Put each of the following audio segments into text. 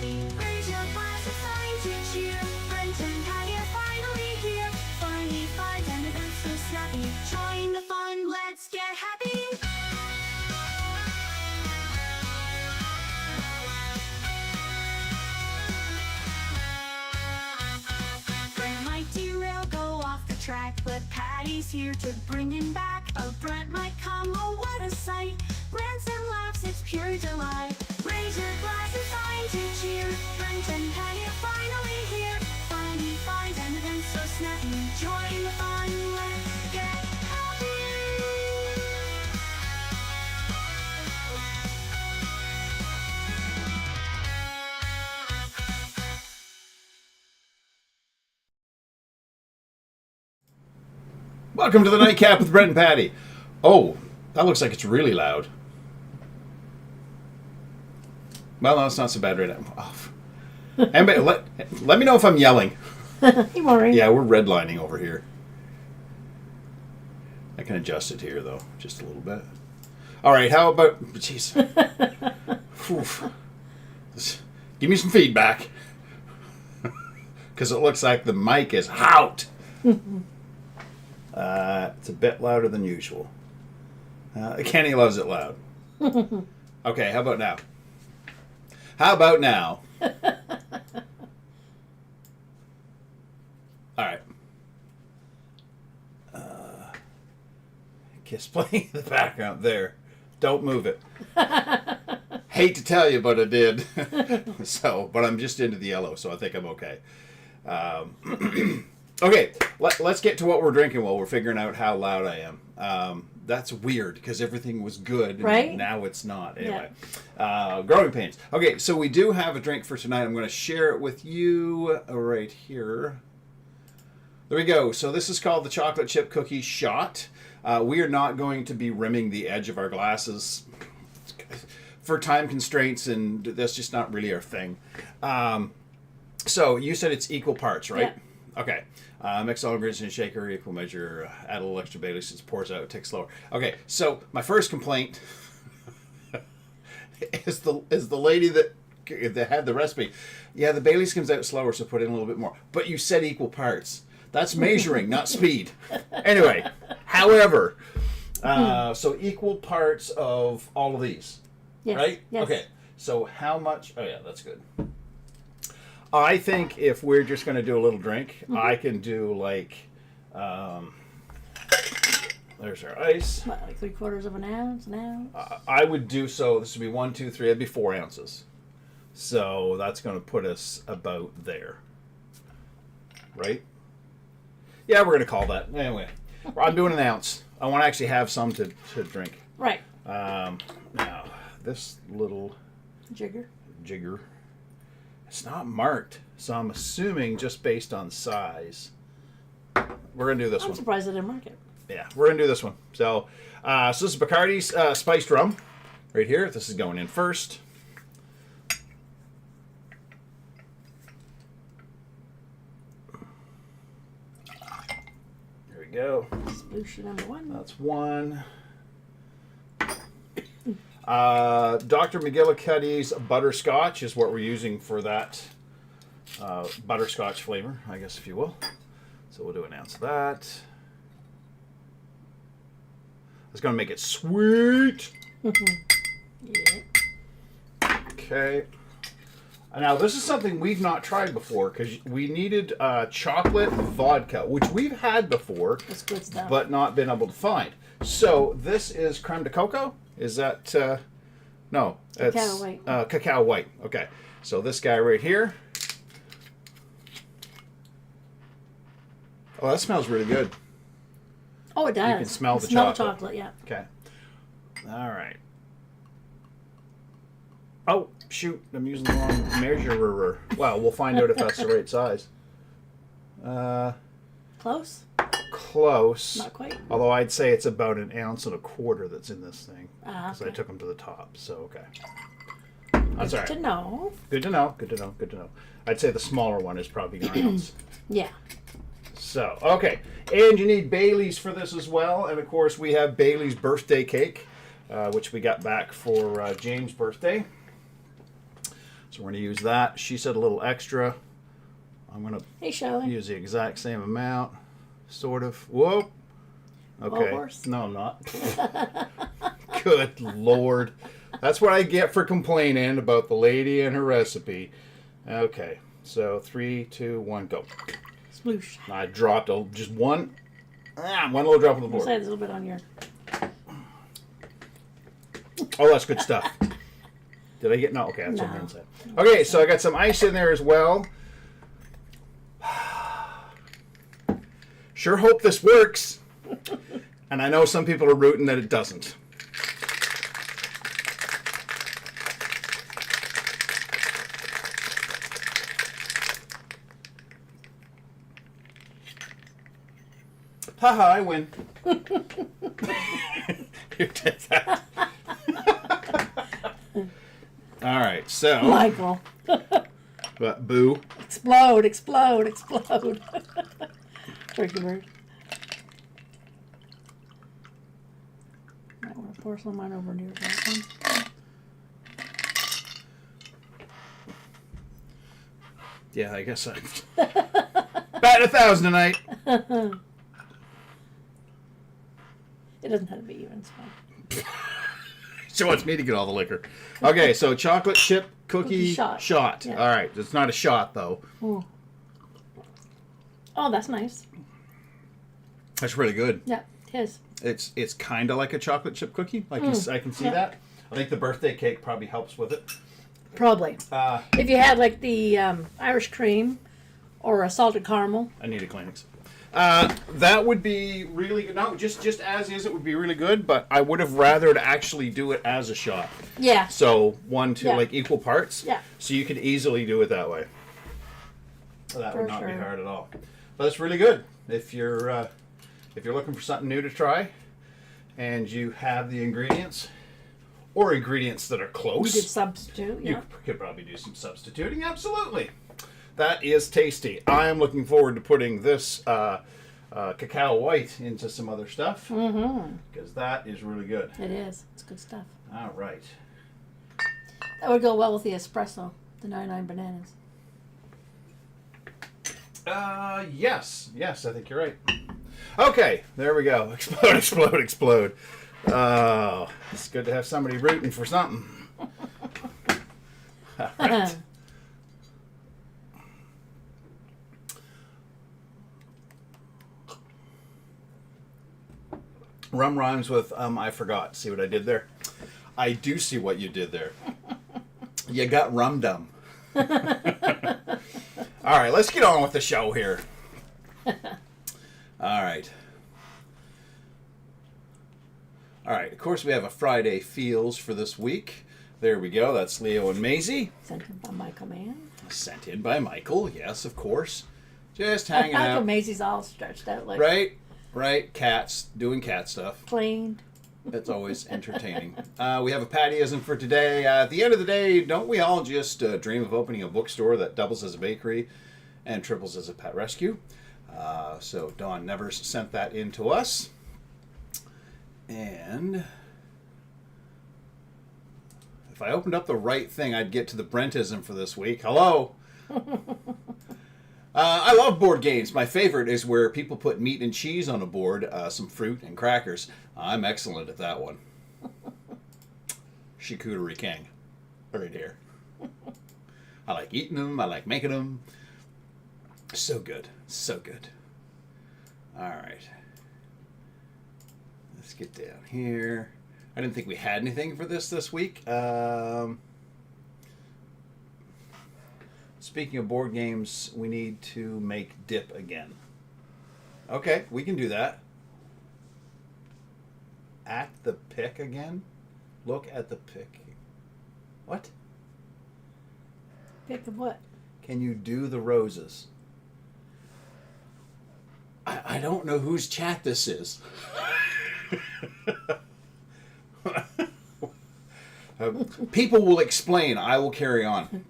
happy. Raise your glass, it's time to cheer. Brent and Patty are finally here. Funny finds and events so snappy. Join the fun, let's get happy. Brent might derail, go off the track, but Patty's here to bring him back. A Brent might come, oh what a sight. Rants and laughs, it's pure delight. Raise your glass, it's time to cheer. Brent and Patty are finally here. Funny finds and events so snappy. Join the fun, let's get happy. Welcome to the NightCap with Brent and Patty. Oh, that looks like it's really loud. Well, no, it's not so bad right now. Oh. Anybody, let me know if I'm yelling. You worry. Yeah, we're redlining over here. I can adjust it here, though, just a little bit. All right, how about... Jeez. Give me some feedback. Because it looks like the mic is out. It's a bit louder than usual. Kenny loves it loud. Okay, how about now? How about now? All right. Kiss playing in the background there. Don't move it. Hate to tell you, but I did. But I'm just into the yellow, so I think I'm okay. Okay, let's get to what we're drinking while we're figuring out how loud I am. That's weird because everything was good, and right? Now it's not. Anyway, growing pains. Okay, so we do have a drink for tonight. I'm going to share it with you right here. There we go. So this is called the Chocolate Chip Cookie Shot. We are not going to be rimming the edge of our glasses for time constraints, and that's just not really our thing. So you said it's equal parts, right? Yeah. Okay. Mix all ingredients in a shaker, equal measure, add a little extra Baileys since it pours out, it takes slower. Okay, so my first complaint is the lady that had the recipe. Yeah, the Baileys comes out slower, so put in a little bit more. But you said equal parts. That's measuring, not speed. Anyway, however, so equal parts of all of these, Yes. right? Yes. Okay, so how much? Oh yeah, that's good. I think if we're just going to do a little drink, I can do like, there's our ice. What, like 3/4 of an ounce, I would do so. This would be 1, 2, 3. That'd be 4 ounces. So that's going to put us about there. Right? Yeah, we're going to call that. Anyway, I'm doing an ounce. I want to actually have some to drink. Right. Now, this little Jigger. It's not marked, so I'm assuming just based on size. We're going to do this one. I'm surprised they didn't mark it. Yeah, we're going to do this one. So this is Bacardi's spiced rum right here. This is going in first. There we go. Splooshie number 1. That's 1. Dr. McGillicuddy's butterscotch is what we're using for that butterscotch flavor, I guess, if you will. So we'll do an ounce of that. It's going to make it sweet. Yeah. Okay. Now, this is something we've not tried before because we needed chocolate vodka, which we've had before, That's good stuff. but not been able to find. So this is creme de coco. Is that no? It's Cacao white. Cacao white. Okay. So this guy right here. Oh, that smells really good. Oh, it does. You can smell the smell chocolate. Yeah. Okay. All right. Oh, shoot. I'm using the wrong measurer. Well, we'll find out if that's the right size. Close? Close. Not quite. Although I'd say it's about 1.25 ounces that's in this thing. Because I Okay. took them to the top. So, okay. That's all right. Good to know. Good to know. Good to know. Good to know. I'd say the smaller one is probably 1 ounce. Yeah. So, okay. And you need Bailey's for this as well. And, of course, we have Bailey's birthday cake, which we got back for James' birthday. So we're going to use that. She said a little extra. I'm going to Hey, Shelley. use the exact same amount. Sort of. Whoa. Okay. Horse. No, I'm not. Good Lord. That's what I get for complaining about the lady and her recipe. Okay. So 3, 2, 1, go. Sploosh. I dropped just one little drop on the board. Say there's a little bit on your. Oh, that's good stuff. Did I get no? Okay, that's on the No. inside. Okay, so I got some ice in there as well. Sure hope this works. And I know some people are rooting that it doesn't. Haha, I win. You did that. All right, so. Michael. But boo. Explode, explode, explode. Turkey bird. Might want to pour some of mine over near that one. Yeah, I guess I'm batting 1,000 tonight. It doesn't have to be even. So. She wants me to get all the liquor. Okay, so chocolate chip cookie shot. Yeah. All right, it's not a shot though. Ooh. Oh, that's nice. That's really good. Yeah, it is. It's kind of like a chocolate chip cookie. Like I can see that. I think the birthday cake probably helps with it. Probably. If you had like the Irish cream or a salted caramel. I need a Kleenex. That would be really good. No, just as is, it would be really good. But I would have rathered actually do it as a shot. Yeah. So 1, 2, Yeah. like equal parts. Yeah. So you could easily do it that way. So that would For not be sure. hard at all. But it's really good if you're looking for something new to try, and you have the ingredients or ingredients that are You close. could substitute. You Yeah. could probably do some substituting. Absolutely. That is tasty. I am looking forward to putting this cacao white into some other stuff. Because that is really good. It is. It's good stuff. All right. That would go well with the espresso, the 99 bananas. Yes, I think you're right. Okay, there we go. Explode, explode, explode. Oh, it's good to have somebody rooting for something. All right. Rum rhymes with I forgot. See what I did there? I do see what you did there. You got rum dum. All right, let's get on with the show here. All right. All right, of course we have a Friday Feels for this week. There we go. That's Leo and Maisie. Sent in by Michael Mann. Sent in by Michael. Yes, of course. Just hanging Michael out. Maisie's all stretched out like Right. Cats. Doing cat stuff. cleaned. That's always entertaining. We have a pattyism for today. At the end of the day, don't we all just dream of opening a bookstore that doubles as a bakery and triples as a pet rescue? So Dawn never sent that in to us. And if I opened up the right thing, I'd get to the Brentism for this week. Hello! I love board games. My favorite is where people put meat and cheese on a board, some fruit and crackers. I'm excellent at that one. Charcuterie king. Right here. I like eating them. I like making them. So good. So good. All right. Let's get down here. I didn't think we had anything for this week. Speaking of board games, we need to make dip again. Okay, we can do that. At the pick again? Look at the pick. What? Pick of what? Can you do the roses? I don't know whose chat this is. People will explain. I will carry on.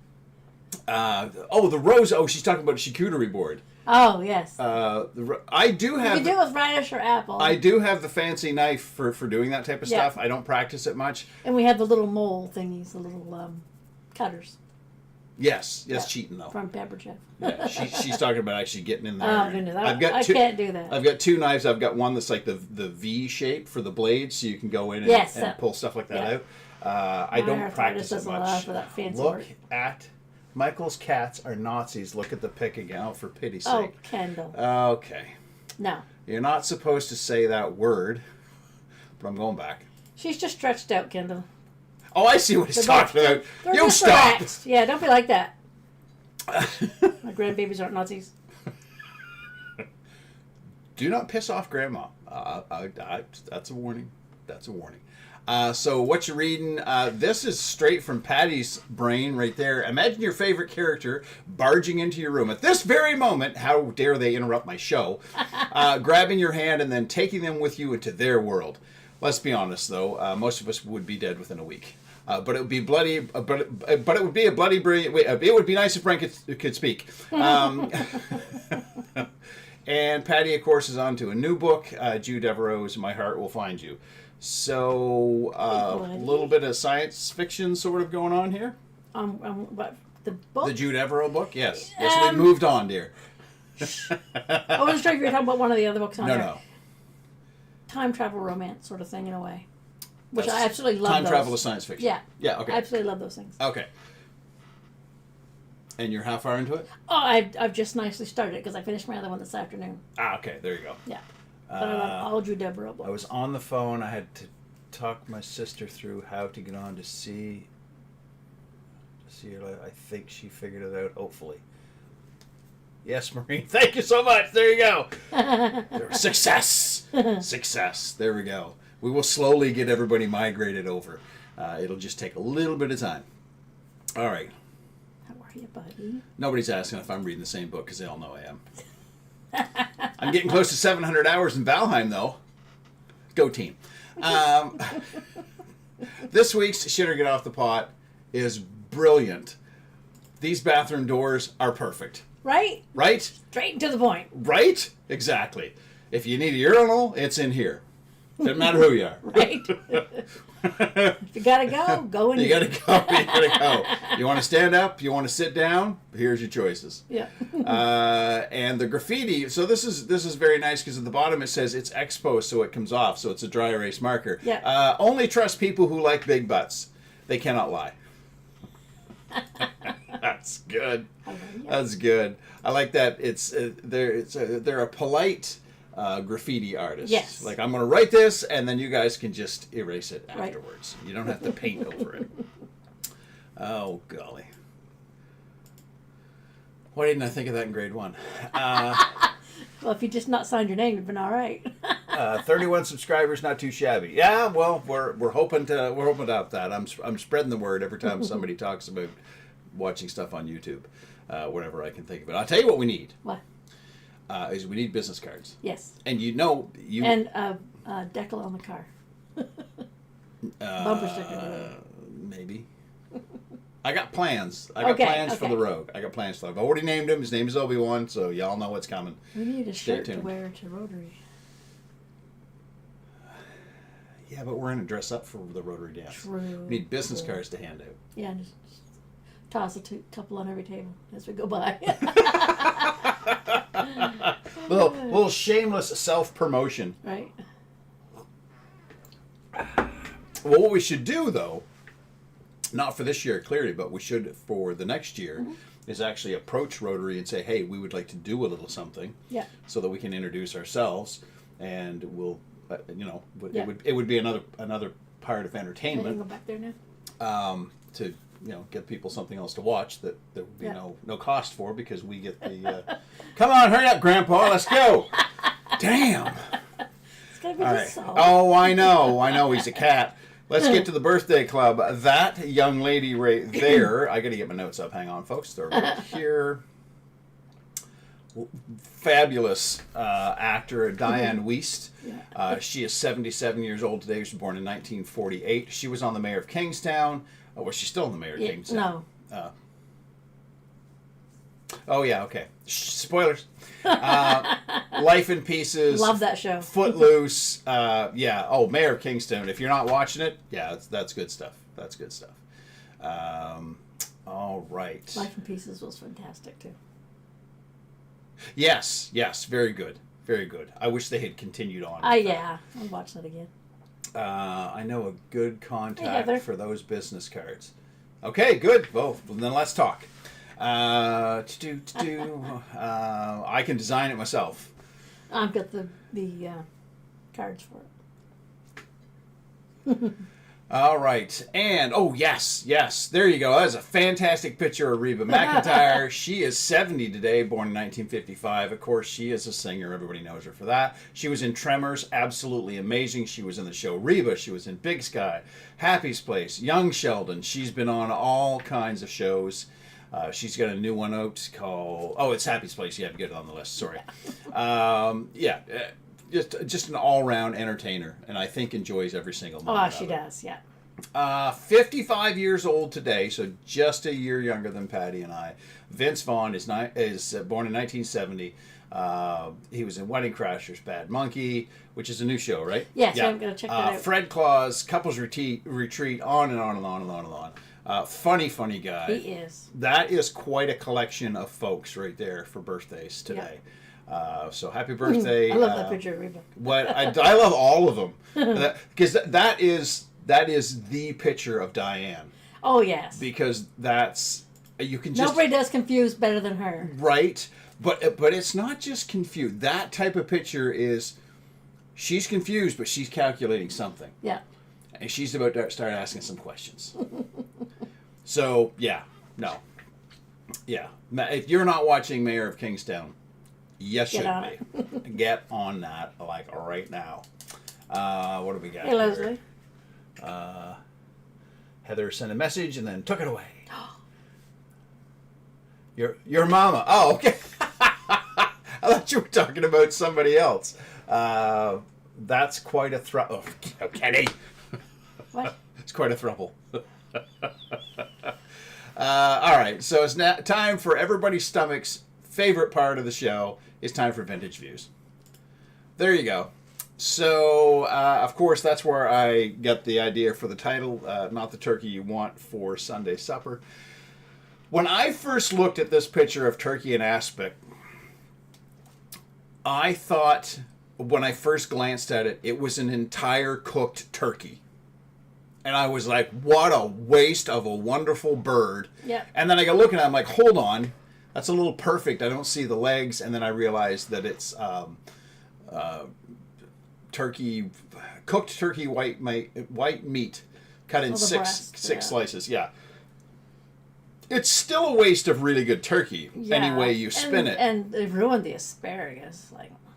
The rose. Oh, she's talking about a charcuterie board. Oh, yes. I do have. You could do it with radish or apple. I do have the fancy knife for doing that type of stuff. I don't practice it much. And we have the little mole thingies, the little cutters. Yes, Yeah. cheating though. From Pepper Chef. Yeah, she's talking about actually getting in there. Oh, goodness. I two, can't do that. I've got 2 knives. I've got one that's like the V shape for the blade, so you can go in and, Yes, and pull stuff like that yeah. out. I don't arthritis practice it doesn't much. allow for that fancy Look work. at Michael's cats are Nazis. Look at the pick again. Oh, for pity's Oh, sake. Kendall. Okay. No. You're not supposed to say that word, but I'm going back. She's just stretched out, Kendall. Oh, I see what he's talking about. They're You just stop. relaxed. Yeah, don't be like that. My grandbabies aren't Nazis. Do not piss off Grandma. That's a warning. That's a warning. So what you're reading, this is straight from Patty's brain right there. Imagine your favorite character barging into your room at this very moment. How dare they interrupt my show? Grabbing your hand and then taking them with you into their world. Let's be honest, though. Most of us would be dead within a week. But it would be bloody. But it would be a bloody brilliant. It would be nice if Brent could speak. And Patty, of course, is on to a new book, Jude Devereaux's "My Heart Will Find You." So a little bit of science fiction sort of going on here. What, the book? The Jude Devereaux book, yes. Yes, we moved on, dear. I wasn't sure if you were talking about one of the other books on there. No. Time travel romance sort of thing in a way. Which That's I absolutely love. Time those. travel to science fiction. Yeah. Yeah, okay. I absolutely love those things. Okay. And you're how far into it? Oh, I've just nicely started it because I finished my other one this afternoon. Ah, okay, there you go. Yeah. But I love all Jude Devereaux books. I was on the phone. I had to talk my sister through how to get on to see it. I think she figured it out, hopefully. Yes, Maureen. Thank you so much. There you go. Success. Success. There we go. We will slowly get everybody migrated over. It'll just take a little bit of time. All right. How are you, buddy? Nobody's asking if I'm reading the same book because they all know I am. I'm getting close to 700 hours in Valheim, though. Go team. This week's Shit or Get Off the Pot is brilliant. These bathroom doors are perfect. Right? Right? Straight and to the point. Right? Exactly. If you need a urinal, it's in here. Doesn't matter who you are. Right? If you gotta go in You here. gotta go. You gotta go. You want to stand up? You want to sit down? Here's your choices. Yeah. And the graffiti. So this is very nice because at the bottom it says it's expo, so it comes off. So it's a dry erase marker. Yeah. Only trust people who like big butts. They cannot lie. That's good. That's good. I like that. They're a polite graffiti artist. Yes. Like, I'm going to write this, and then you guys can just erase it Right. afterwards. You don't have to paint over it. Oh, golly. Why didn't I think of that in grade 1? Well, if you just not signed your name, you've been all right. 31 subscribers, not too shabby. Yeah, well, we're hoping to up that. I'm spreading the word every time somebody talks about watching stuff on YouTube, whatever I can think of it. I'll tell you what we need. What? Is we need business cards. Yes. And And a decal on the car. Bumper sticker. Maybe. I got plans. I got plans for the road. I got plans for. I've already named him. His name is Obi-Wan, so y'all know what's coming. We need a Stay shirt to tuned. wear to Rotary. Yeah, but we're gonna dress up for the Rotary dance. True. We need business cards to hand out. Yeah, and just toss a couple on every table as we go by. little shameless self-promotion. Right. Well, what we should do, though, not for this year clearly, but we should for the next year, is actually approach Rotary and say, hey, we would like to do a little something. Yeah. So that we can introduce ourselves, and we'll, Yeah. it would be another part of Can you entertainment go back there now? to get people something else to watch that there would be no cost for, because we get the come on, hurry up, Grandpa, let's go. Damn. It's gonna be All just right. so. Oh, I know he's a cat. Let's get to the birthday club. That young lady right there. I got to get my notes up. Hang on, folks. They're right here. Fabulous actor Diane Wiest. Yeah. She is 77 years old today. She was born in 1948. She was on The Mayor of Kingstown. Oh, well, she's still on The Mayor of Kingstown. No. Oh, yeah, okay. Spoilers. Life in Pieces. Love that show. Footloose. Yeah. Oh, Mayor of Kingstown. If you're not watching it, yeah, that's good stuff. That's good stuff. All right. Life in Pieces was fantastic too. Yes, very good. Very good. I wish they had continued on. Yeah. I'll watch that again. I know a good contact Heather. for those business cards. Okay, good. Well, then let's talk. I can design it myself. I've got the cards for it. All right. And, yes. There you go. That's a fantastic picture of Reba McEntire. She is 70 today, born in 1955. Of course, she is a singer. Everybody knows her for that. She was in Tremors. Absolutely amazing. She was in the show Reba. She was in Big Sky, Happy's Place, Young Sheldon. She's been on all kinds of shows. She's got a new one out called... Oh, it's Happy's Place. Yeah, get it on the list. Sorry. Just an all-round entertainer, and I think enjoys every single moment. Oh, she does, yeah. 55 years old today, so just a year younger than Patty and I. Vince Vaughn is born in 1970. He was in Wedding Crashers, Bad Monkey, which is a new show, right? Yes, yeah. I'm going to check that out. Fred Claus, Couples Retreat, on and on and on and on and on. Funny guy. He is. That is quite a collection of folks right there for birthdays today. Yep. So happy birthday! I love that picture of Reba. I love all of them because that is the picture of Diane. Oh yes. Because that's you can just nobody does confused better than her. Right, but it's not just confused. That type of picture is she's confused, but she's calculating something. Yeah. And she's about to start asking some questions. So yeah, if you're not watching Mayor of Kingstown. Yes, should be. Get on that, like, right now. What do we got? Hey, here? Leslie. Heather sent a message and then took it away. Your mama. Oh, okay. I thought you were talking about somebody else. That's quite a throuple. Oh, Kenny. What? It's quite a throuple. All right, so it's now time for everybody's stomach's favorite part of the show. It's time for Vintage Views. There you go. So, of course, that's where I got the idea for the title, Not the Turkey You Want for Sunday Supper. When I first looked at this picture of turkey in aspic, I thought, when I first glanced at it, it was an entire cooked turkey. And I was like, what a waste of a wonderful bird. Yeah. And then I got looking at it, I'm like, hold on. That's a little perfect. I don't see the legs, and then I realized that it's cooked turkey white meat, cut in six slices. Yeah, it's still a waste of really good turkey. Yeah. Any way you spin it, and they ruined the asparagus.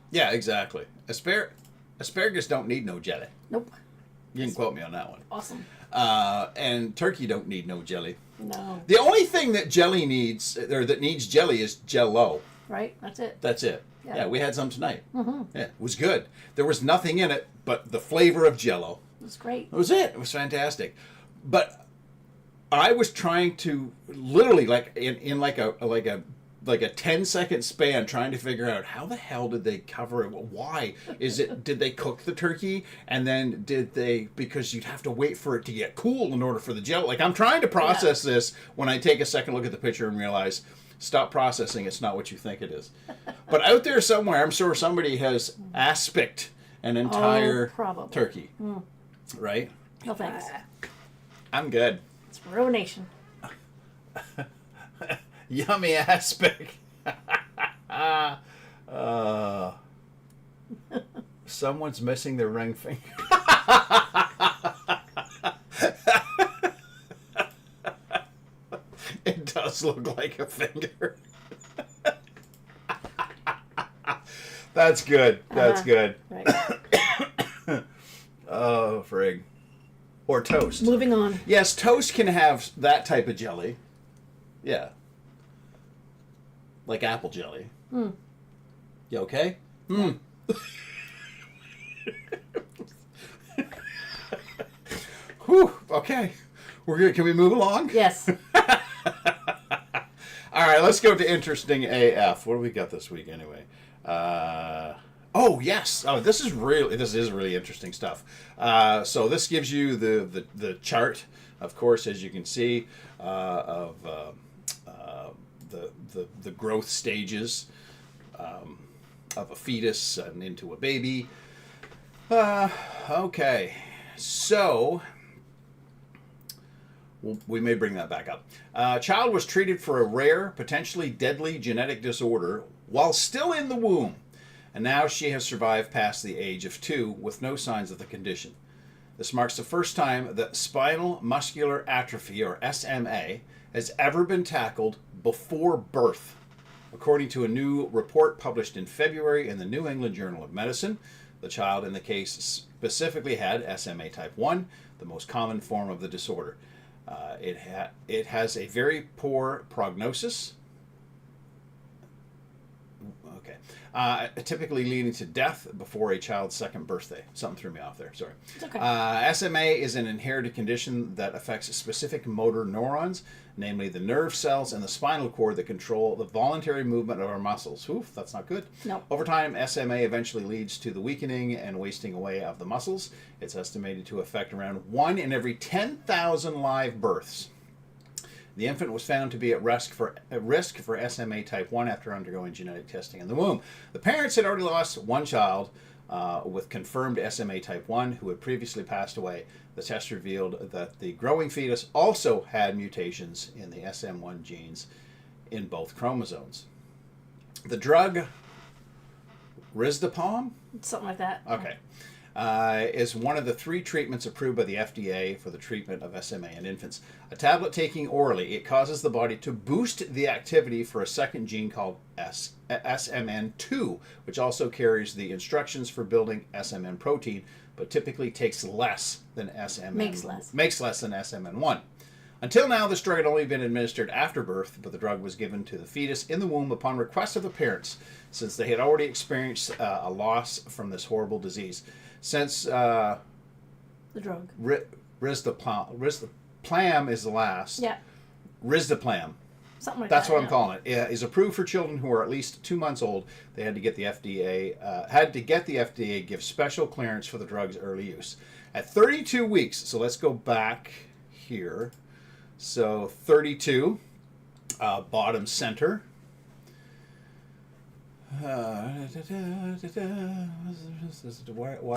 Yeah, exactly. Asparagus don't need no jelly. Nope. You can quote me on that one. Awesome. And turkey don't need no jelly. No. The only thing that jelly needs, or that needs jelly, is Jell-O. Right. That's it. That's it. Yeah, we had some tonight. Mm-hmm. Yeah, it was good. There was nothing in it but the flavor of Jell-O. It was great. That was it. It was fantastic. But I was trying to literally, like in like a 10-second span, trying to figure out how the hell did they cover it? Why is it? Did they cook the turkey, and then did they? Because you'd have to wait for it to get cool in order for the Jell-O. Like, I'm trying to process this when I take a second look at the picture and realize, stop processing. It's not what you think it is. But out there somewhere, I'm sure somebody has aspiced an entire turkey. Mm. Right? No thanks. I'm good. It's ruination. Yummy aspic. Someone's missing their ring finger. It does look like a finger. That's good. That's good. Right. Oh, frig. Or toast. Moving on. Yes, toast can have that type of jelly. Yeah. Like apple jelly. Mm. You okay? Mm. Whew. Okay. We're good. Can we move along? Yes. All right, let's go to interesting AF. What do we got this week anyway? Oh, yes. Oh, this is really interesting stuff. So this gives you the chart of course, as you can see, of the growth stages of a fetus and into a baby. Okay, so we may bring that back up. Child was treated for a rare, potentially deadly genetic disorder while still in the womb, and now she has survived past the age of 2 with no signs of the condition. This marks the first time that spinal muscular atrophy, or SMA, has ever been tackled before birth. According to a new report published in February in the New England Journal of Medicine, the child in the case specifically had SMA type 1, the most common form of the disorder. It has a very poor prognosis, typically leading to death before a child's second birthday. Something threw me off there, sorry. It's okay. SMA is an inherited condition that affects specific motor neurons, namely the nerve cells and the spinal cord that control the voluntary movement of our muscles. Oof, that's not good. No. Over time, SMA eventually leads to the weakening and wasting away of the muscles. It's estimated to affect around 1 in every 10,000 live births. The infant was found to be at risk for SMA type 1 after undergoing genetic testing in the womb. The parents had already lost one child with confirmed SMA type 1 who had previously passed away. The test revealed that the growing fetus also had mutations in the SM1 genes in both chromosomes. The drug risdiplam? Something like that. Okay. Is one of the 3 treatments approved by the FDA for the treatment of SMA in infants. A tablet taking orally, it causes the body to boost the activity for a second gene called SMN2, which also carries the instructions for building SMN protein, but typically takes less than SMN. Makes less than SMN1. Until now, this drug had only been administered after birth, but the drug was given to the fetus in the womb upon request of the parents, since they had already experienced a loss from this horrible disease. Since the drug. Risdiplam is the last. Yeah. Risdiplam. Something like That's that. what I'm calling it. Is approved for children who are at least 2 months old. They had to get the FDA give special clearance for the drug's early use. At 32 weeks, so let's go back here. So 32, bottom center. Why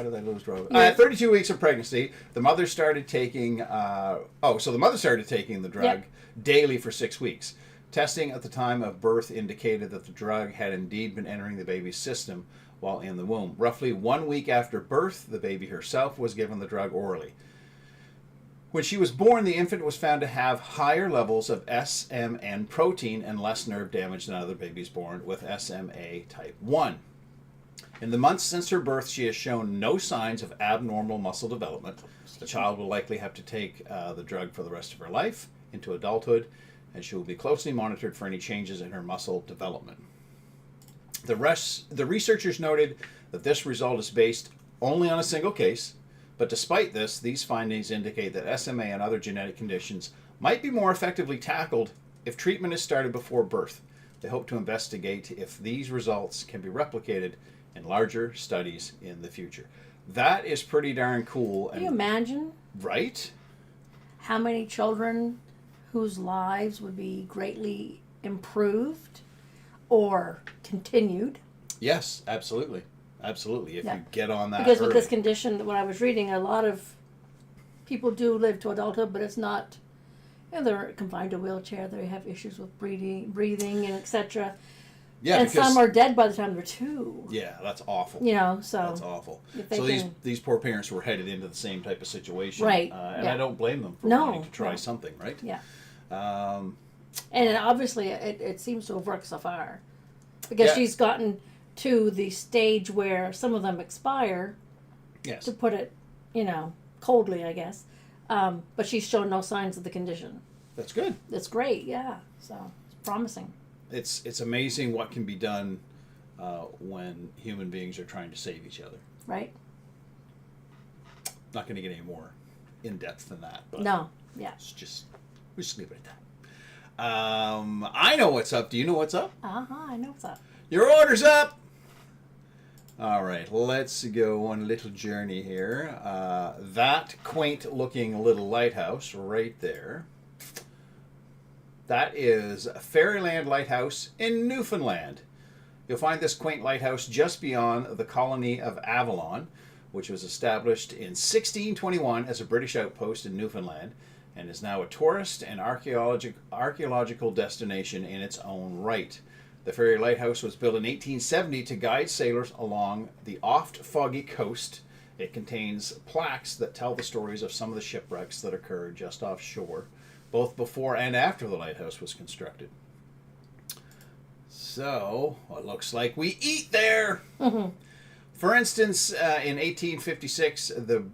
did I lose drug? At 32 weeks of pregnancy, the mother started taking. The mother started taking the drug daily for 6 weeks. Testing at the time of birth indicated that the drug had indeed been entering the baby's system while in the womb. Roughly 1 week after birth, the baby herself was given the drug orally. When she was born, the infant was found to have higher levels of SMN protein and less nerve damage than other babies born with SMA type 1. In the months since her birth, she has shown no signs of abnormal muscle development. The child will likely have to take the drug for the rest of her life into adulthood, and she will be closely monitored for any changes in her muscle development. The researchers noted that this result is based only on a single case. But despite this, these findings indicate that SMA and other genetic conditions might be more effectively tackled if treatment is started before birth. They hope to investigate if these results can be replicated in larger studies in the future. That is pretty darn cool. Can you imagine? Right? How many children whose lives would be greatly improved or continued? Yes, absolutely. Absolutely, if you get on that because early. With this condition, when I was reading, a lot of people do live to adulthood, but it's not, they're confined to a wheelchair, they have issues with breathing and etc. Yeah, and some are dead by the time they're 2. Yeah, that's awful. So that's awful. So these poor parents were headed into the same type of situation, right? And I don't blame them for wanting to try something, right? Yeah. And obviously, it seems to have worked so far, because she's gotten to the stage where some of them expire. Yes. To put it, coldly, I guess. But she's shown no signs of the condition. That's good. That's great, yeah. So it's promising. It's amazing what can be done when human beings are trying to save each other. Right. Not going to get any more in depth than that. But no. Yeah. We just leave it at that. I know what's up. Do you know what's up? I know what's up. Your order's up. All right, let's go on a little journey here. That quaint-looking little lighthouse right there. That is Fairyland Lighthouse in Newfoundland. You'll find this quaint lighthouse just beyond the colony of Avalon, which was established in 1621 as a British outpost in Newfoundland and is now a tourist and archaeological destination in its own right. The Ferry Lighthouse was built in 1870 to guide sailors along the oft-foggy coast. It contains plaques that tell the stories of some of the shipwrecks that occurred just offshore, both before and after the lighthouse was constructed. So, it looks like we eat there. Mm-hmm. For instance, in 1856, the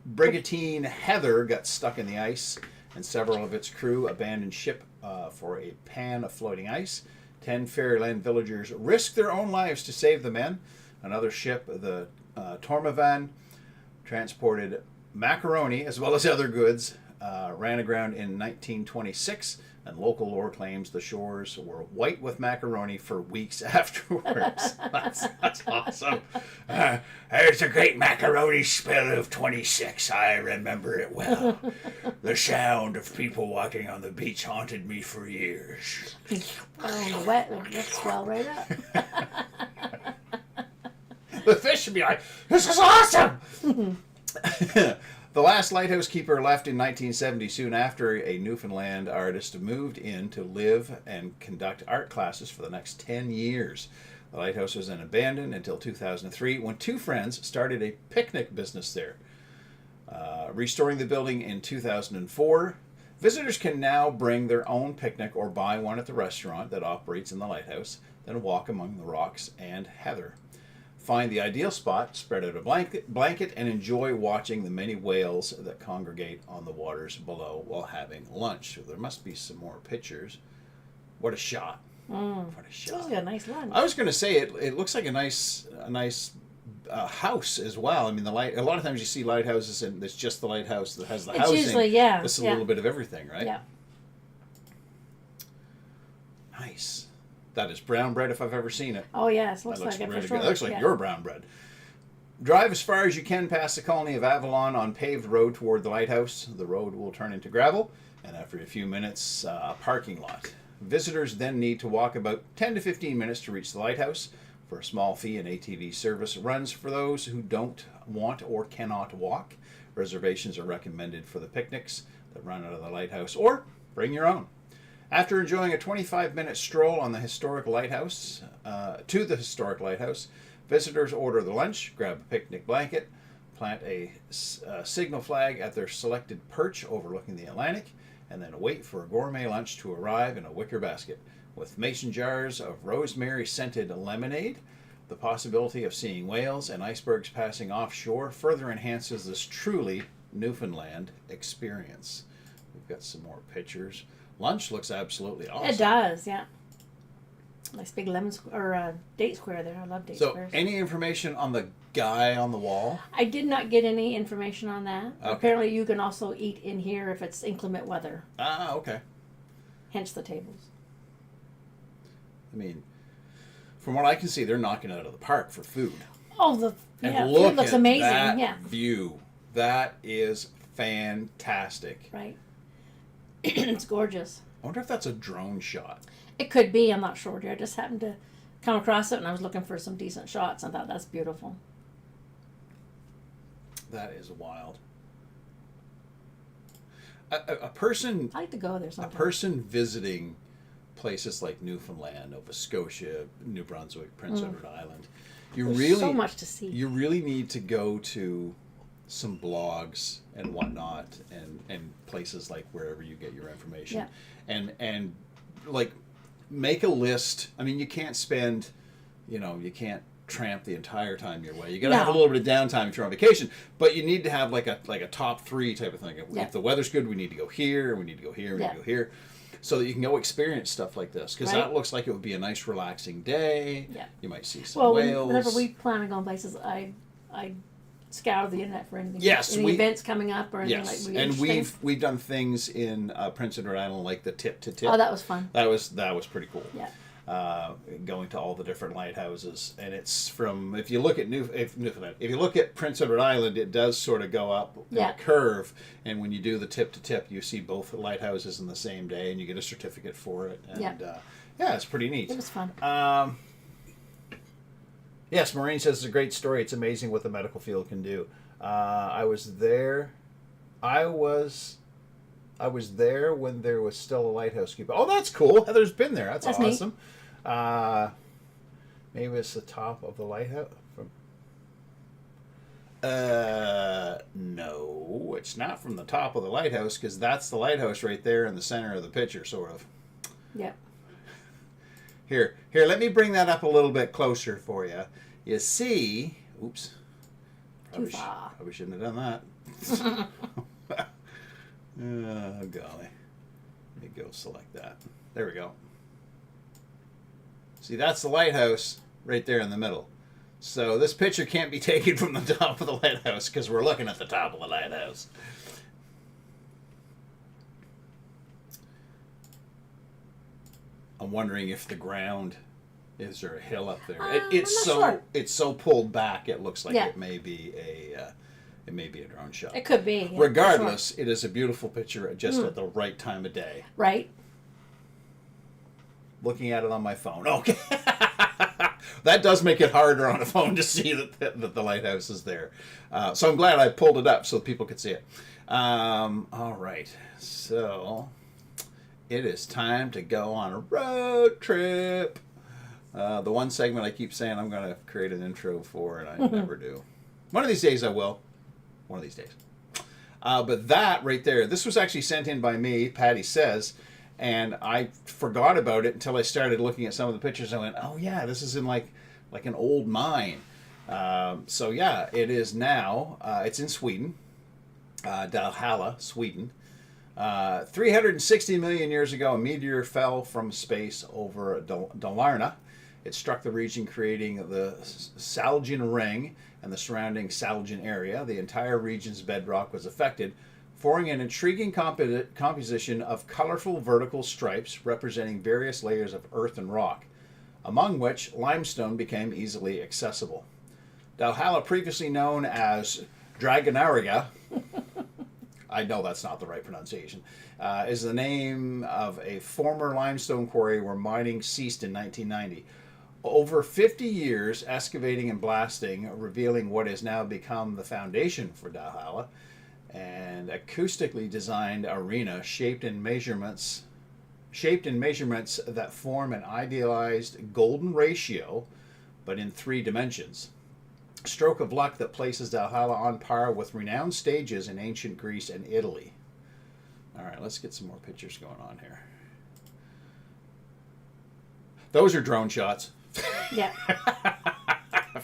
brigantine Heather got stuck in the ice, and several of its crew abandoned ship for a pan of floating ice. 10 Fairyland villagers risked their own lives to save the men. Another ship, the Tormavan, transported macaroni as well as other goods, ran aground in 1926, and local lore claims the shores were white with macaroni for weeks afterwards. That's awesome. There's a great macaroni spill of 26. I remember it well. The sound of people walking on the beach haunted me for years. Oh, the wet will just swell right up. The fish should be like, this is awesome! The last lighthouse keeper left in 1970, soon after a Newfoundland artist moved in to live and conduct art classes for the next 10 years. The lighthouse was then abandoned until 2003 when two friends started a picnic business there. Restoring the building in 2004, visitors can now bring their own picnic or buy one at the restaurant that operates in the lighthouse, then walk among the rocks and heather. Find the ideal spot, spread out a blanket, and enjoy watching the many whales that congregate on the waters below while having lunch. So there must be some more pictures. What a shot. What a shot. This is a nice lunch. I was going to say, it looks like a nice house as well. I mean, a lot of times you see lighthouses and it's just the lighthouse that has the housing. It's usually, yeah. This is a little bit of everything, right? Yeah. Nice. That is brown bread if I've ever seen it. Oh, yes. That Looks looks like it really for sure. good. It looks like Yeah. your brown bread. Drive as far as you can past the colony of Avalon on paved road toward the lighthouse. The road will turn into gravel, and after a few minutes, a parking lot. Visitors then need to walk about 10 to 15 minutes to reach the lighthouse. For a small fee, an ATV service runs for those who don't want or cannot walk. Reservations are recommended for the picnics that run out of the lighthouse, or bring your own. After enjoying a 25-minute stroll on the historic lighthouse, visitors order the lunch, grab a picnic blanket, plant a signal flag at their selected perch overlooking the Atlantic, and then wait for a gourmet lunch to arrive in a wicker basket. With mason jars of rosemary-scented lemonade, the possibility of seeing whales and icebergs passing offshore further enhances this truly Newfoundland experience. We've got some more pictures. Lunch looks absolutely awesome. It does, yeah. Nice big date square there. I love date squares. So, any information on the guy on the wall? I did not get any information on that. Okay. Apparently, you can also eat in here if it's inclement weather. Ah, okay. Hence the tables. I mean, from what I can see, they're knocking it out of the park for food. Oh, food Look looks at amazing. that Yeah, view. That is fantastic. right. It's gorgeous. I wonder if that's a drone shot. It could be. I'm not sure. I just happened to come across it, and I was looking for some decent shots. And I thought that's beautiful. That is wild. A person. I like to go there A sometime. person visiting places like Newfoundland, Nova Scotia, New Brunswick, Prince Edward Island, There's so much to see. You really need to go to some blogs and whatnot, and places like wherever you get your information, and like make a list. I mean, you can't spend, you can't tramp the entire time you're away. You got to have a little bit of downtime if you're on vacation, but you need to have like a top 3 type of thing. If the weather's good, we need to go here, we need to go here, we need to go here, so that you can go experience stuff like this, because that looks like it would be a nice relaxing day. Yeah. You might see some whales. Whenever we plan on going places, I scour the internet for anything. Yes, any events coming up or anything yes, like. and we've done things in Prince Edward Island like the tip to tip. Oh, that was fun. That was pretty cool. Yeah. going to all the different lighthouses. And it's from, if you look at Newfoundland, if you look at Prince Edward Island, it does sort of go up in a curve. And when you do the tip to tip, you see both the lighthouses in the same day, and you get a certificate for it. And yeah, it's pretty neat. It was fun. Yes, Maureen says it's a great story. It's amazing what the medical field can do. I was there. I was there when there was still a lighthouse keeper. Oh, that's cool. Heather's been there. That's awesome. Maybe it's the top of the lighthouse. No, it's not from the top of the lighthouse, because that's the lighthouse right there in the center of the picture, sort of. Yep. Here, let me bring that up a little bit closer for you. You see, oops. Too far. Probably shouldn't have done that. Oh, golly. Let me go select that. There we go. See, that's the lighthouse right there in the middle. So this picture can't be taken from the top of the lighthouse, because we're looking at the top of the lighthouse. I'm wondering if the ground, is there a hill up there? It's so pulled back. It looks like it may be a drone shot. It could be. Yeah, regardless, it is a beautiful picture just at the right time of day. Right. Looking at it on my phone. Okay. That does make it harder on a phone to see that the lighthouse is there. So I'm glad I pulled it up so people could see it. All right. So it is time to go on a road trip. The one segment I keep saying I'm going to create an intro for, and I never do. One of these days I will. One of these days. But that right there, this was actually sent in by me, Patty says, and I forgot about it until I started looking at some of the pictures. I went, oh yeah, this is in like an old mine. So yeah, it is now. It's in Sweden, Dalhalla, Sweden. 360 million years ago, a meteor fell from space over Dalarna. It struck the region, creating the Salgin Ring and the surrounding Salgin area. The entire region's bedrock was affected, forming an intriguing composition of colorful vertical stripes representing various layers of earth and rock, among which limestone became easily accessible. Dalhalla, previously known as Dragonariga, I know that's not the right pronunciation, is the name of a former limestone quarry where mining ceased in 1990. Over 50 years excavating and blasting, revealing what has now become the foundation for Dalhalla, an acoustically designed arena shaped in measurements that form an idealized golden ratio, but in 3 dimensions. Stroke of luck that places Dalhalla on par with renowned stages in ancient Greece and Italy. All right, let's get some more pictures going on here. Those are drone shots. Yeah.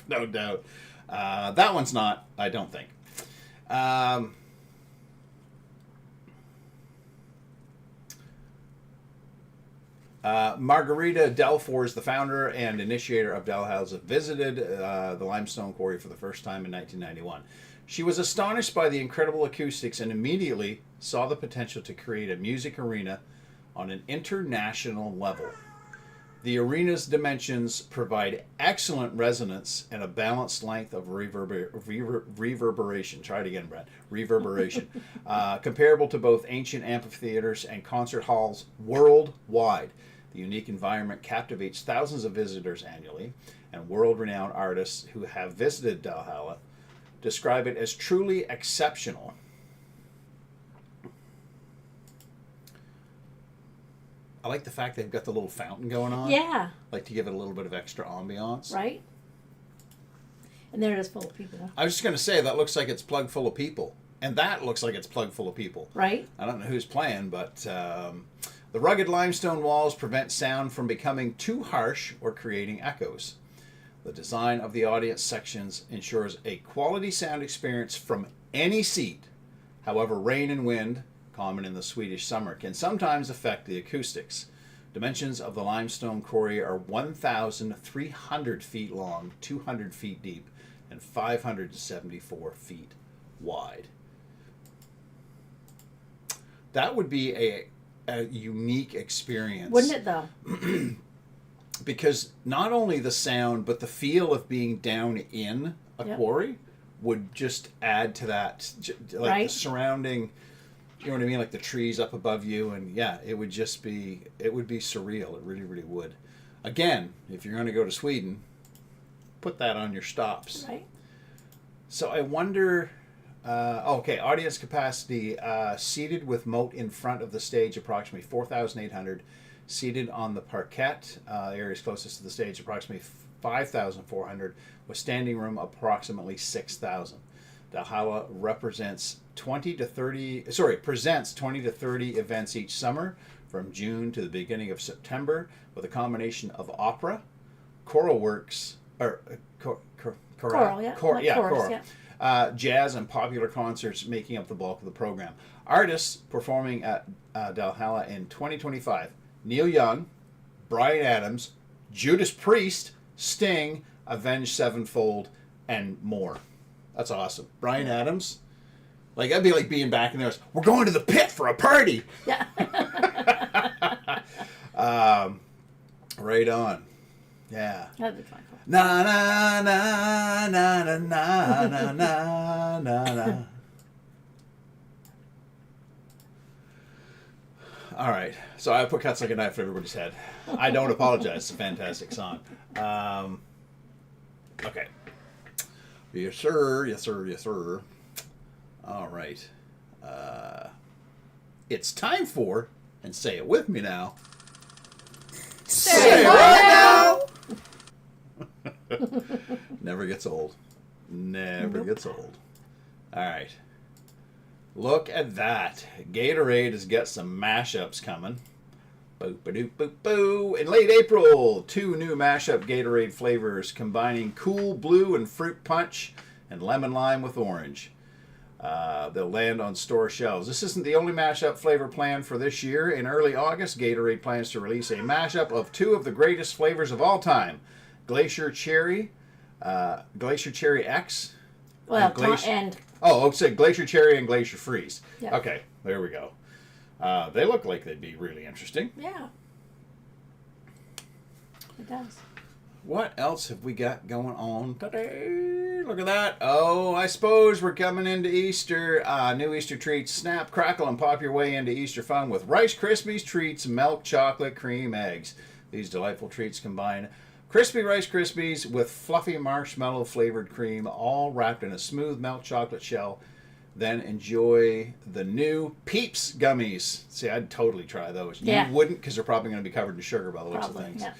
No doubt. That one's not, I don't think. Margarita Delfors, the founder and initiator of Dalhalla, visited the limestone quarry for the first time in 1991. She was astonished by the incredible acoustics and immediately saw the potential to create a music arena on an international level. The arena's dimensions provide excellent resonance and a balanced length of reverberation. Try it again, Brent. Reverberation. Comparable to both ancient amphitheaters and concert halls worldwide. The unique environment captivates thousands of visitors annually, and world-renowned artists who have visited Dalhalla describe it as truly exceptional. I like the fact they've got the little fountain going on. Yeah. Like to give it a little bit of extra ambiance. Right. And there it is, full of people. I was just going to say, that looks like it's plugged full of people. And that looks like it's plugged full of people. Right. I don't know who's playing, but the rugged limestone walls prevent sound from becoming too harsh or creating echoes. The design of the audience sections ensures a quality sound experience from any seat. However, rain and wind, common in the Swedish summer, can sometimes affect the acoustics. Dimensions of the limestone quarry are 1,300 feet long, 200 feet deep, and 574 feet wide. That would be a unique experience. Wouldn't it, though? because not only the sound, but the feel of being down in a Yep. quarry would just add to that, like Right. the surrounding, you know what I mean, like the trees up above you, and yeah, it would be surreal. It really, really would. Again, if you're going to go to Sweden, put that on your stops. Right. So I wonder. Okay, audience capacity seated with moat in front of the stage, approximately 4,800. Seated on the parquet, areas closest to the stage, approximately 5,400. With standing room, approximately 6,000. Dalhalla presents 20 to 30 events each summer, from June to the beginning of September, with a combination of opera, choral works, or Choral, yeah. choral, Yeah. jazz and popular concerts making up the bulk of the program. Artists performing at Dalhalla in 2025: Neil Young, Bryan Adams, Judas Priest, Sting, Avenged Sevenfold, and more. That's awesome. Bryan Adams, like that'd be like being back in there. We're going to the pit for a party. Yeah. Right on. Yeah. That'd be fun. Na na na na na na na na na na. All right, so I put "Cuts Like a Knife" for everybody's head. I don't apologize. It's a fantastic song. Okay. Yes, sir. Yes, sir. Yes, sir. All right. It's time for, and say it with me now. Say it right Never gets old. Never gets old. All right. Look at that. Gatorade has got some mashups coming. Boop-a-doop-boop-boo. In late April, 2 new mashup Gatorade flavors combining cool blue and fruit punch and lemon lime with orange. They'll land on store shelves. This isn't the only mashup flavor planned for this year. In early August, Gatorade plans to release a mashup of 2 of the greatest flavors of all time: Glacier Cherry X. Well, Glacier Cherry and Glacier Freeze. Yeah. Okay, there we go. They look like they'd be really interesting. yeah. It does. What else have we got going on today? Look at that. Oh, I suppose we're coming into Easter. New Easter treats. Snap, crackle, and pop your way into Easter fun with Rice Krispies treats, milk, chocolate, cream, eggs. These delightful treats combine crispy Rice Krispies with fluffy marshmallow flavored cream, all wrapped in a smooth milk chocolate shell. Then enjoy the new Peeps gummies. See, I'd totally try those. Yeah. You wouldn't, because they're probably going to be covered in sugar by the looks of things. Yeah.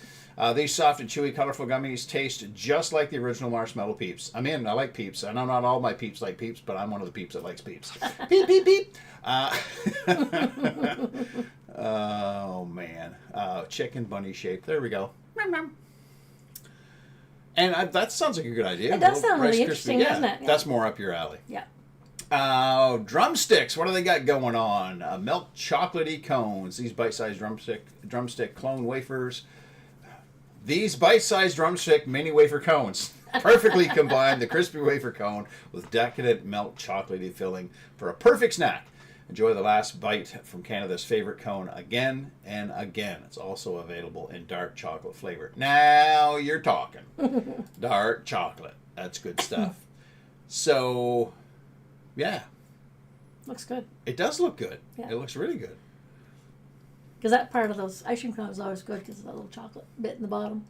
These soft and chewy, colorful gummies taste just like the original marshmallow Peeps. I'm in. I like Peeps. I know not all my Peeps like Peeps, but I'm one of the Peeps that likes Peeps. Peep, peep, peep. Oh, man. Chicken bunny shape. There we go. And that sounds like a good idea. It does sound Rice really Krispie. interesting, Yeah, doesn't it? Yeah. That's more up your alley. Yeah. Drumsticks. What do they got going on? Milk chocolatey cones. These bite-sized drumstick clone wafers. These bite-sized drumstick mini wafer cones perfectly combine the crispy wafer cone with decadent milk chocolatey filling for a perfect snack. Enjoy the last bite from Canada's favorite cone again and again. It's also available in dark chocolate flavor. Now you're talking. Dark chocolate. That's good stuff. So, yeah. Looks good. It does look good. Yeah. It looks really good. Because that part of those ice cream cones is always good because of that little chocolate bit in the bottom.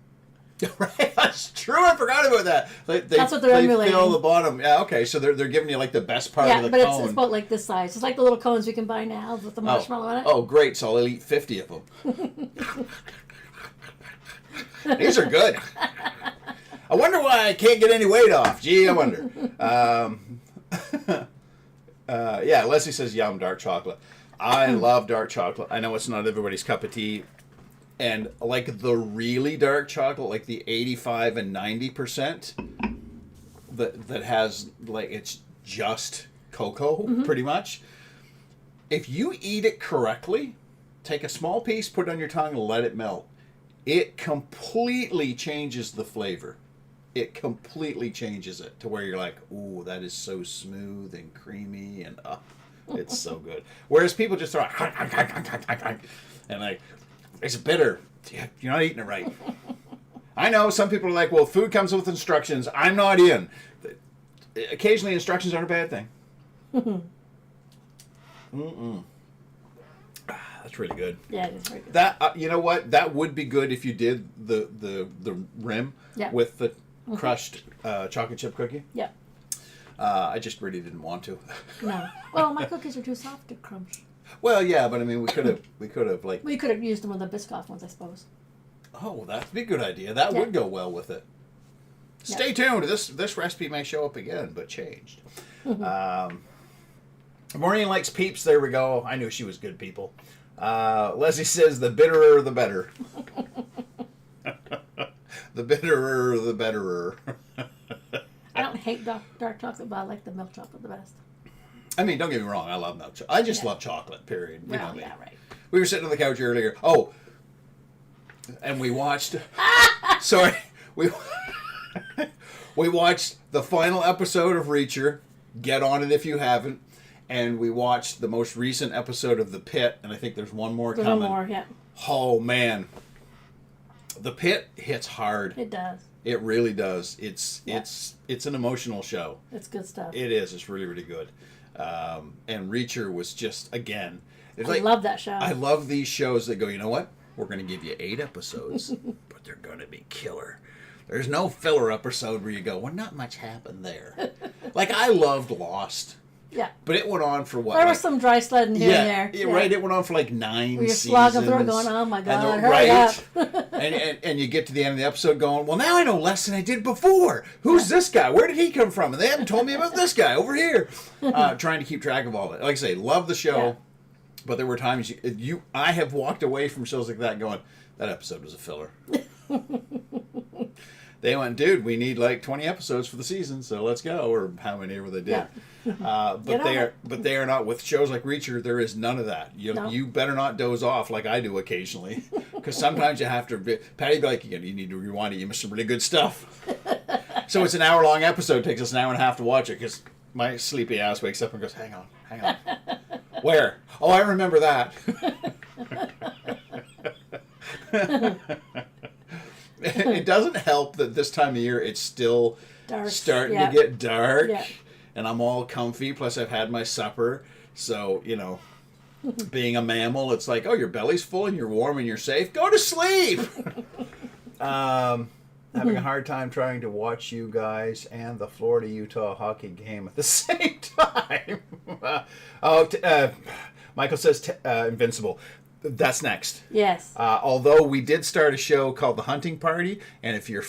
Right, that's true. I forgot about that. That's what they're emulating. Fill the bottom. Yeah, okay. So they're giving you like the best part of the but cone. it's about like this size. It's like the little cones we can buy now with the marshmallow in it. Oh, great. So I'll eat 50 of them. These are good. I wonder why I can't get any weight off. Gee, I wonder. Yeah, Leslie says, yum, dark chocolate. I love dark chocolate. I know it's not everybody's cup of tea. And like the really dark chocolate, like the 85 and 90%, that has like it's just cocoa, pretty much. If you eat it correctly, take a small piece, put it on your tongue, and let it melt. It completely changes the flavor. It completely changes it to where you're like, ooh, that is so smooth and creamy and it's so good. Whereas people just throw and like, it's bitter. You're not eating it right. I know some people are like, well, food comes with instructions. I'm not in. Occasionally, instructions aren't a bad thing. That's really good. Yeah, it is very good. That you know what? That would be good if you did the rim with the crushed chocolate chip cookie. Yeah. I just really didn't want to. No. Well, my cookies are too soft to crunch. Well, yeah, but I mean, we could have like. We could have used them with the Biscoff ones, I suppose. Oh, that'd be a good idea. That would go well with it. Stay tuned. This recipe may show up again, but changed. Maureen likes Peeps. There we go. I knew she was good people. Leslie says the bitterer the better. The bitterer the betterer. I don't hate dark chocolate, but I like the milk chocolate the best. I mean, don't get me wrong. I love milk chocolate. I just love chocolate, period. You know me. Yeah, right. We were sitting on the couch earlier. Oh, and we watched... sorry. We watched the final episode of Reacher. Get on it if you haven't. And we watched the most recent episode of The Pit. And I think there's one more coming. One more, yeah. Oh, man. The Pit hits hard. It does. It really does. It's an emotional show. It's good stuff. It is. It's really, really good. And Reacher was just, again... I love that show. I love these shows that go, you know what? We're going to give you 8 episodes, but they're going to be killer. There's no filler episode where you go, well, not much happened there. Like, I loved Lost. Yeah. But it went on for what? There was some dry sledding here and there. Yeah, right. It went on for like 9 Where you're seasons. slogging through it going, oh my God, hurry up. and you get to the end of the episode going, well, now I know less than I did before. Who's this guy? Where did he come from? And they haven't told me about this guy over here. Trying to keep track of all that. Like I say, love the show. Yeah. But there were times I have walked away from shows like that going, that episode was a filler. They went, dude, we need like 20 episodes for the season, so let's go, or how many ever they did. Yeah. But they are not, with shows like Reacher, there is none of that. You better not doze off like I do occasionally, because sometimes you have to. Patty'd be like, you need to rewind it. You missed some really good stuff. So it's an hour-long episode. Takes us an hour and a half to watch it because my sleepy ass wakes up and goes, hang on. Where? Oh, I remember that. It doesn't help that this time of year it's still starting to get dark, and I'm all comfy. Plus, I've had my supper, so being a mammal, it's like, oh, your belly's full and you're warm and you're safe. Go to sleep. Having a hard time trying to watch you guys and the Florida-Utah hockey game at the same time. Michael says Invincible. That's next. Yes. Although we did start a show called The Hunting Party, and if you're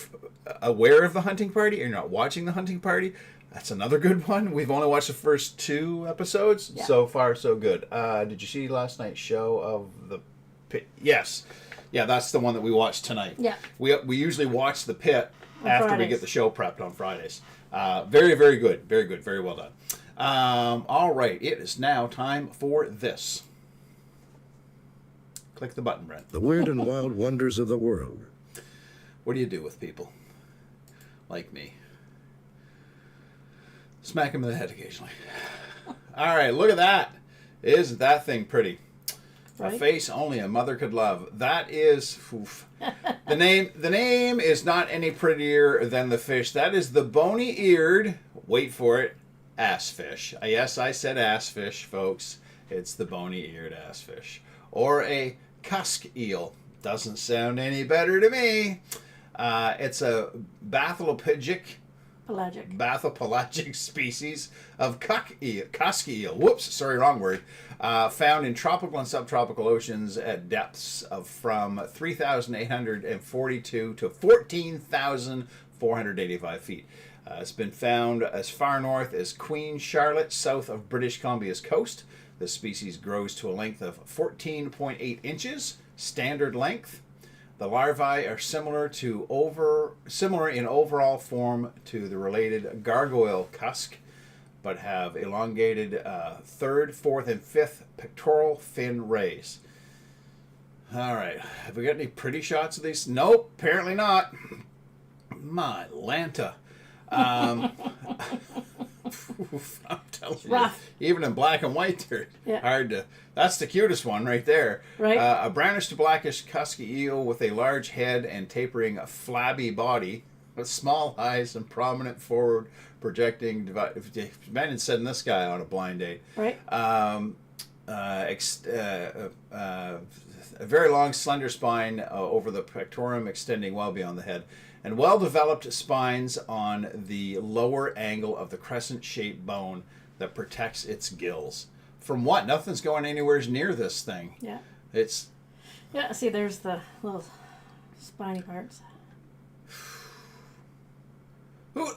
aware of The Hunting Party and you're not watching The Hunting Party, that's another good one. We've only watched the first 2 episodes. Yeah. So far, so good. Did you see last night's show of The Pit? Yes. Yeah, that's the one that we watched tonight. Yeah. We usually watch The Pit after Fridays. We get the show prepped on Fridays. Very, very good. Very good. Very well done. All right. It is now time for this. Click the button, Brent. The weird and wild wonders of the world. What do you do with people like me? Smack them in the head occasionally. All right, look at that. Isn't that thing pretty? Right? A face only a mother could love. That is... Oof. The name is not any prettier than the fish. That is the bony-eared, wait for it, ass fish. Yes, I said ass fish, folks. It's the bony-eared ass fish. Or a cusk eel. Doesn't sound any better to me. It's a bathopelagic species of cusk eel. Whoops, sorry, wrong word. Found in tropical and subtropical oceans at depths of from 3,842 to 14,485 feet. It's been found as far north as Queen Charlotte, south of British Columbia's coast. This species grows to a length of 14.8 inches, standard length. The larvae are similar in overall form to the related gargoyle cusk, but have elongated 3rd, 4th, and 5th pectoral fin rays. All right, have we got any pretty shots of these? Nope, apparently not. My Lanta. Oof, I'm telling you, rough. even in black and white, they're Yeah. hard to. That's the cutest one right there. Right. A brownish to blackish turkeyyou with a large head and tapering, flabby body, with small eyes and prominent forward projecting. Imagine sending this guy on a blind date. Right. A very long, slender spine over the pectorum, extending well beyond the head, and well-developed spines on the lower angle of the crescent-shaped bone that protects its gills. From what? Nothing's going anywhere near this thing. Yeah. It's... Yeah, see, there's the little spiny parts.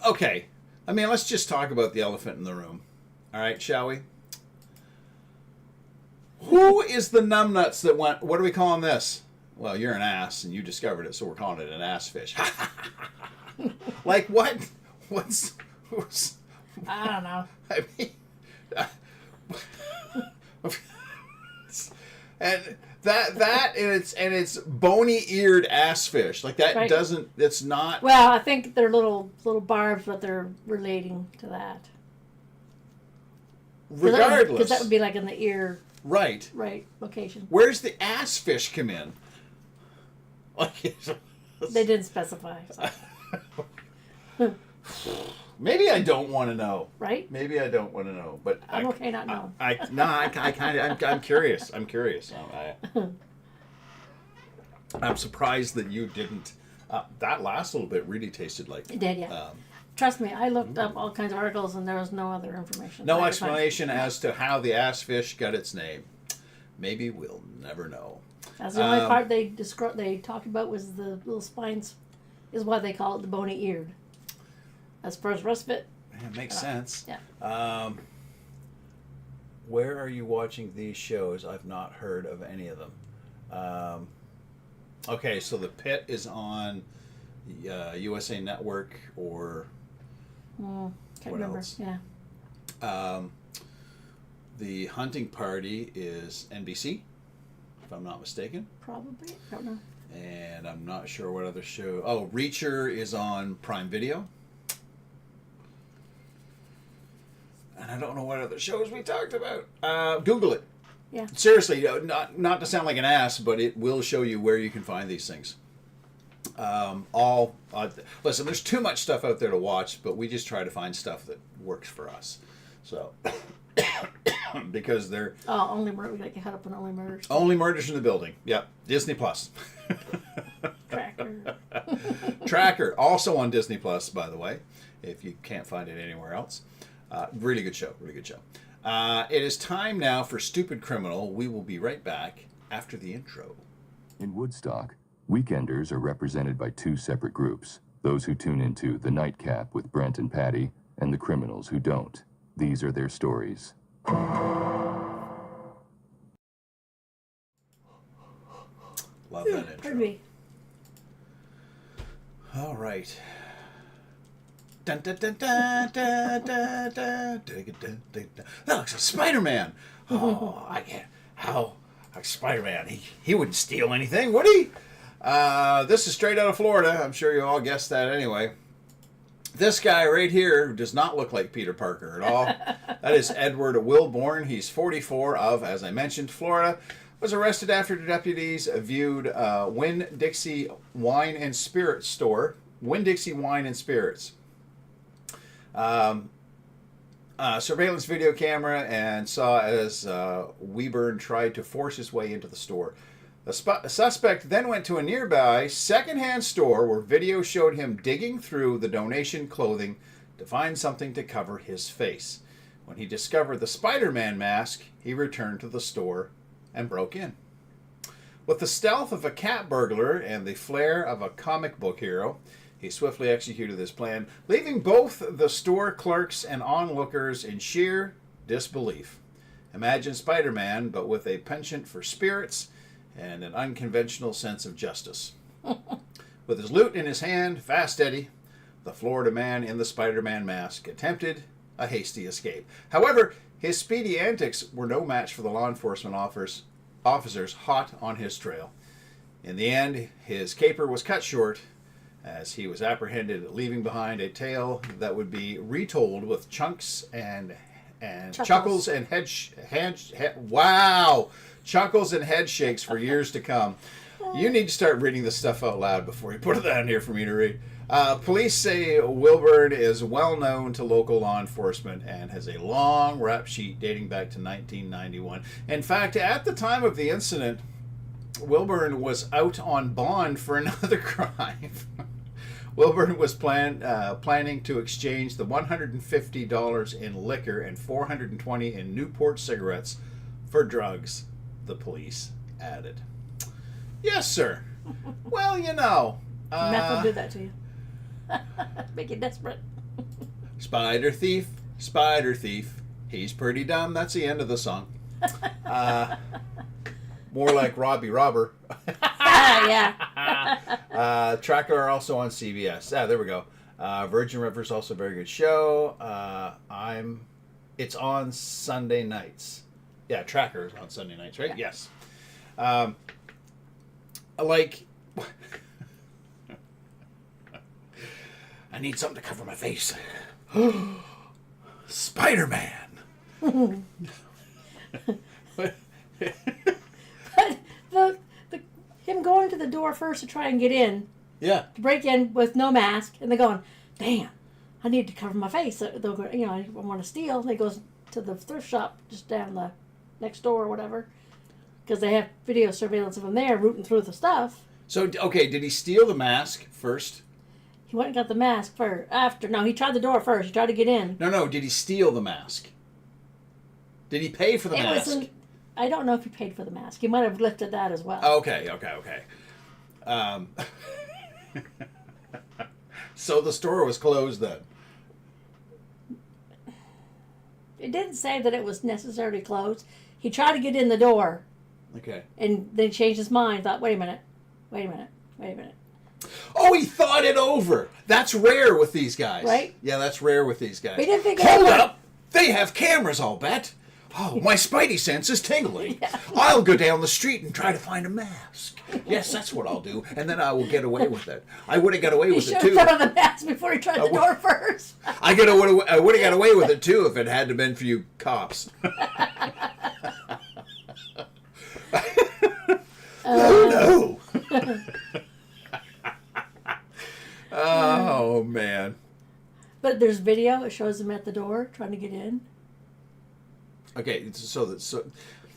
Okay. I mean, let's just talk about the elephant in the room. All right, shall we? Who is the numbnuts that went... What are we calling this? Well, you're an ass, and you discovered it, so we're calling it an ass fish. Like, what? Who's... I don't know. I mean... and it's bony-eared ass fish. Like, that Right. doesn't... It's not... Well, I think they're little barbs, but they're relating to that. Regardless. Because that would be like in the ear, Right. right, location. Where's the ass fish come in? Like, They didn't specify, so, maybe I don't want to know. right? Maybe I don't want to know, but I'm okay not knowing. I kind of I'm curious. I'm curious. I'm surprised that you didn't. That last little bit really tasted like. It did, yeah. Trust me, I looked up all kinds of articles and there was no other information. No I could explanation as to how the ass fish got its name. Maybe we'll never know. That's the only part they talked about was the little spines, is why they call it the bony eared. As far as the rest of it, It makes sense. yeah. Where are you watching these shows? I've not heard of any of them. Okay, so The Pit is on USA Network or Can't what remember. else? Yeah. The Hunting Party is NBC, if I'm not mistaken. Probably. Don't know. And I'm not sure what other show. Oh, Reacher is on Prime Video. And I don't know what other shows we talked about. Google it. Yeah. Seriously, not to sound like an ass, but it will show you where you can find these things. Listen, there's too much stuff out there to watch, but we just try to find stuff that works for us. So, because they're Only murder. We got to get caught up on only murders. only murders in the building. Yep, Disney Plus. Tracker. Tracker, also on Disney Plus, by the way, if you can't find it anywhere else. Really good show. Really good show. It is time now for Stupid Criminal. We will be right back after the intro. In Woodstock, weekenders are represented by two separate groups. Those who tune into the NightCap with Brent and Patty, and the criminals who don't. These are their stories. Love that intro. Pardon me. All right. Dun, dun, dun, dun, dun, dun, dun, dun, dun, dun. That looks like Spider-Man. Oh, I can't. How? Like Spider-Man. He wouldn't steal anything, would he? This is straight out of Florida. I'm sure you all guessed that anyway. This guy right here does not look like Peter Parker at all. That is Edward Wilborn. He's 44 of, as I mentioned, Florida. Was arrested after deputies viewed Winn-Dixie Wine and Spirits store. Winn-Dixie Wine and Spirits. Surveillance video camera and saw as Weburn tried to force his way into the store. The suspect then went to a nearby secondhand store where video showed him digging through the donation clothing to find something to cover his face. When he discovered the Spider-Man mask, he returned to the store and broke in. With the stealth of a cat burglar and the flair of a comic book hero, he swiftly executed his plan, leaving both the store clerks and onlookers in sheer disbelief. Imagine Spider-Man, but with a penchant for spirits and an unconventional sense of justice. With his loot in his hand, Fast Eddie, the Florida man in the Spider-Man mask, attempted a hasty escape. However, his speedy antics were no match for the law enforcement officers hot on his trail. In the end, his caper was cut short as he was apprehended, leaving behind a tale that would be retold with chunks and chuckles and chuckles and head shakes for years to come. You need to start reading this stuff out loud before you put it down here for me to read. Police say Wilburn is well known to local law enforcement and has a long rap sheet dating back to 1991. In fact, at the time of the incident, Wilburn was out on bond for another crime. Wilburn was planning to exchange the $150 in liquor and $420 in Newport cigarettes for drugs, the police added. Yes, sir. Well, you know. Meth will do that to you. Make you desperate. Spider thief, he's pretty dumb. That's the end of the song. More like Robbie Robber. Yeah. Tracker are also on CBS. There we go. Virgin River's also a very good show. It's on Sunday nights. Yeah, Tracker is on Sunday nights, right? Yeah. Yes. Like, I need something to cover my face. Spider-Man. But him going to the door first to try and get in, Yeah. to break in with no mask, and they're going, damn, I need to cover my face. So they'll go, you know, I want to steal. And he goes to the thrift shop just down the next door or whatever, because they have video surveillance of him there rooting through the stuff. So, okay, did he steal the mask first? He went and got the mask No, he tried the door first. He tried to get in. No, did he steal the mask? Did he pay for the mask? I don't know if he paid for the mask. He might have lifted that as well. Okay. So the store was closed then? It didn't say that it was necessarily closed. He tried to get in the door, Okay. and then changed his mind. Thought, wait a minute. Oh, he thought it over. That's rare with these guys. Right? Yeah, that's rare with these guys. He didn't think Hold anyone- up! They have cameras, I'll bet. Oh, my spidey sense is tingling. Yeah. I'll go down the street and try to find a mask. Yes, that's what I'll do, and then I will get away with it. I would have got away He with it should too. have put on the mask before he tried the door first. I would have got away with it too if it hadn't been for you cops. Oh no! Oh man. But there's video. It shows him at the door trying to get in. Okay, so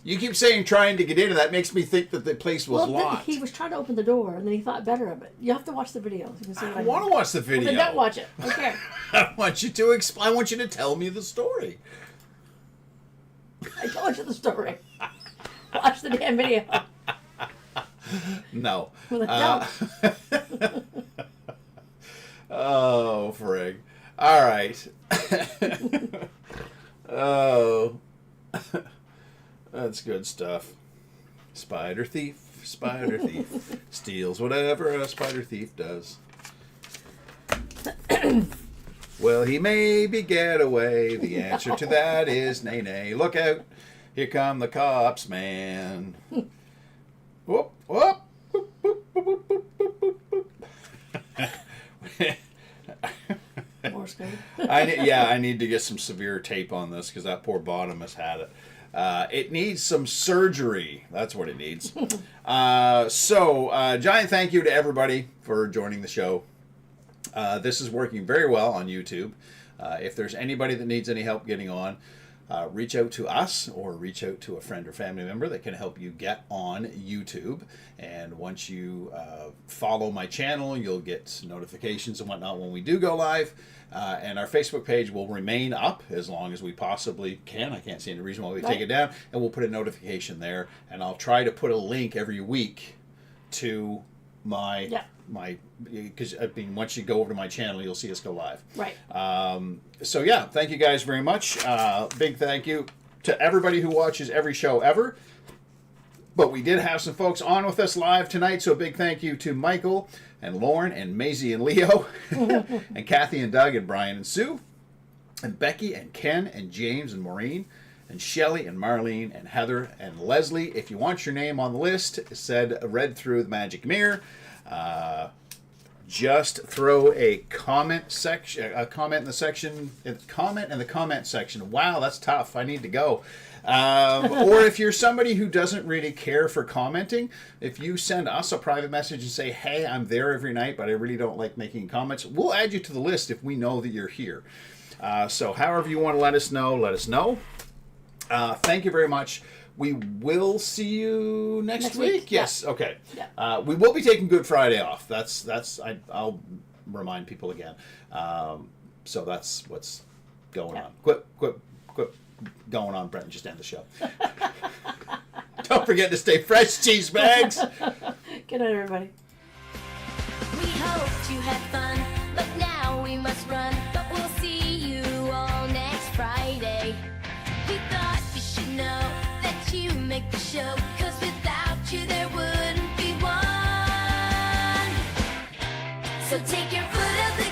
you keep saying trying to get in, and that makes me think that the place was locked. He was trying to open the door, and then he thought better of it. You have to watch the video. So you can see what I want to watch the video. Well, then don't watch it. Okay. I want you to I want you to tell me the story. I told you the story. Watch the damn video. No. Well, no. Oh, frig. All right. Oh. That's good stuff. Spider thief steals whatever a spider thief does. Will he maybe get away? The answer to that is nay, nay. Look out. Here come the cops, man. Whoop, whoop. Boop, boop, boop, boop, boop, boop, boop. Morse code. I need to get some severe tape on this because that poor bottom has had it. It needs some surgery. That's what it needs. Giant thank you to everybody for joining the show. This is working very well on YouTube. If there's anybody that needs any help getting on, reach out to us or reach out to a friend or family member that can help you get on YouTube. And once you follow my channel, you'll get notifications and whatnot when we do go live. And our Facebook page will remain up as long as we possibly can. I can't see any reason why we take it down. And we'll put a notification there. And I'll try to put a link every week to my because once you go over to my channel, you'll see us go live. Right. Thank you guys very much. Big thank you to everybody who watches every show ever. But we did have some folks on with us live tonight, so a big thank you to Michael and Lauren and Maisie and Leo and Kathy and Doug and Brian and Sue and Becky and Ken and James and Maureen and Shelley and Marlene and Heather and Leslie. If you want your name on the list, read through the magic mirror. just throw a comment in the comment section. Wow, that's tough. I need to go. Or if you're somebody who doesn't really care for commenting, if you send us a private message and say, hey, I'm there every night, but I really don't like making comments, we'll add you to the list if we know that you're here. So however you want to let us know, let us know. Thank you very much. We will see you next week. Yes. Yeah. Okay. Yeah. We will be taking Good Friday off. I'll remind people again. So that's what's going on. Quit going on, Brent, and just end the show. Don't forget to stay fresh, cheese bags. Good night, everybody. We hoped you had fun, but now we must run. But we'll see you all next Friday. We thought you should know that you make the show, 'cause without you there wouldn't be one. So take your foot off the